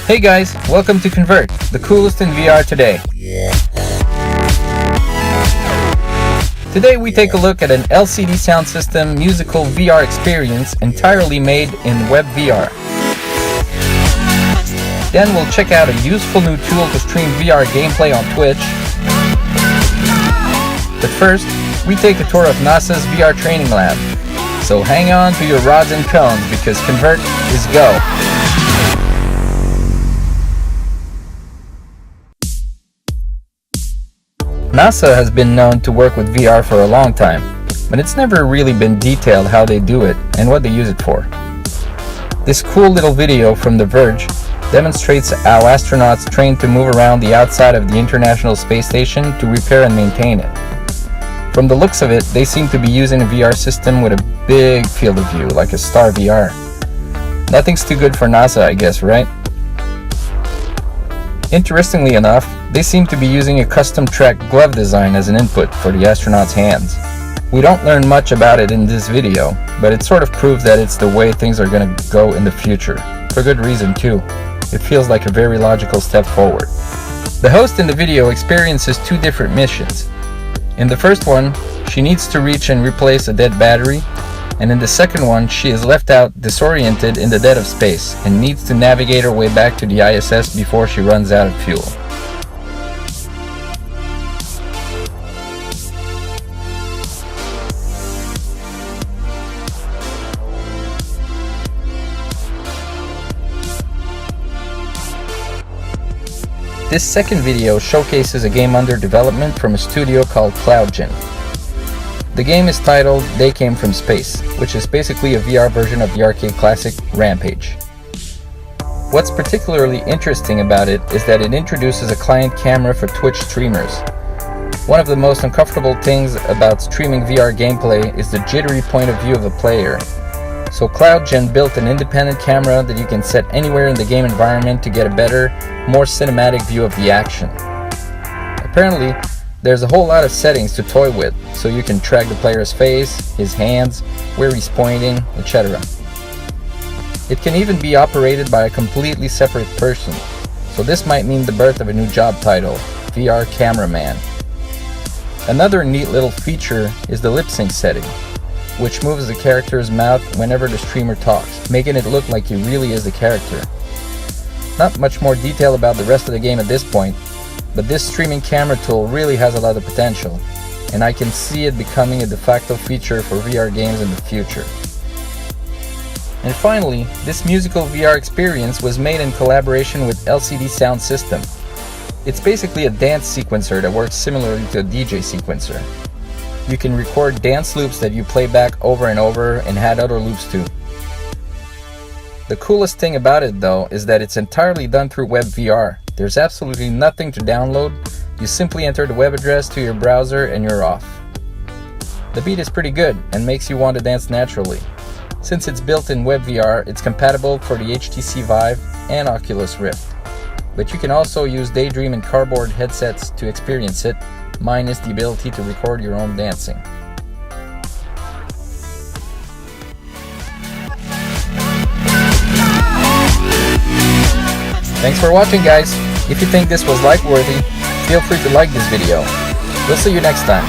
Hey guys, welcome to Convert, the coolest in VR today. Today we take a look at an LCD sound system musical VR experience entirely made in WebVR. Then we'll check out a useful new tool to stream VR gameplay on Twitch. But first, we take a tour of NASA's VR training lab. So hang on to your rods and cones because Convert is go. NASA has been known to work with VR for a long time, but it's never really been detailed how they do it and what they use it for. This cool little video from The Verge demonstrates how astronauts train to move around the outside of the International Space Station to repair and maintain it. From the looks of it, they seem to be using a VR system with a big field of view, like a Star VR. Nothing's too good for NASA, I guess, right? Interestingly enough, they seem to be using a custom-track glove design as an input for the astronauts' hands. We don't learn much about it in this video, but it sort of proves that it's the way things are going to go in the future. For good reason too. It feels like a very logical step forward. The host in the video experiences two different missions. In the first one, she needs to reach and replace a dead battery, and in the second one, she is left out disoriented in the dead of space and needs to navigate her way back to the ISS before she runs out of fuel. This second video showcases a game under development from a studio called CloudGen. The game is titled They Came From Space, which is basically a VR version of the arcade classic Rampage. What's particularly interesting about it is that it introduces a client camera for Twitch streamers. One of the most uncomfortable things about streaming VR gameplay is the jittery point of view of the player. So CloudGen built an independent camera that you can set anywhere in the game environment to get a better, more cinematic view of the action. Apparently, there's a whole lot of settings to toy with, so you can track the player's face, his hands, where he's pointing, etc. It can even be operated by a completely separate person, so this might mean the birth of a new job title, VR Cameraman. Another neat little feature is the lip sync setting, which moves the character's mouth whenever the streamer talks, making it look like he really is the character. Not much more detail about the rest of the game at this point, but this streaming camera tool really has a lot of potential, and I can see it becoming a de facto feature for VR games in the future. And finally, this musical VR experience was made in collaboration with LCD Soundsystem. It's basically a dance sequencer that works similarly to a DJ sequencer. You can record dance loops that you play back over and over and add other loops too. The coolest thing about it though is that it's entirely done through WebVR. There's absolutely nothing to download. You simply enter the web address to your browser and you're off. The beat is pretty good and makes you want to dance naturally. Since it's built in WebVR, it's compatible for the HTC Vive and Oculus Rift. But you can also use Daydream and Cardboard headsets to experience it, minus the ability to record your own dancing. Thanks for watching, guys. If you think this was like-worthy, feel free to like this video. We'll see you next time.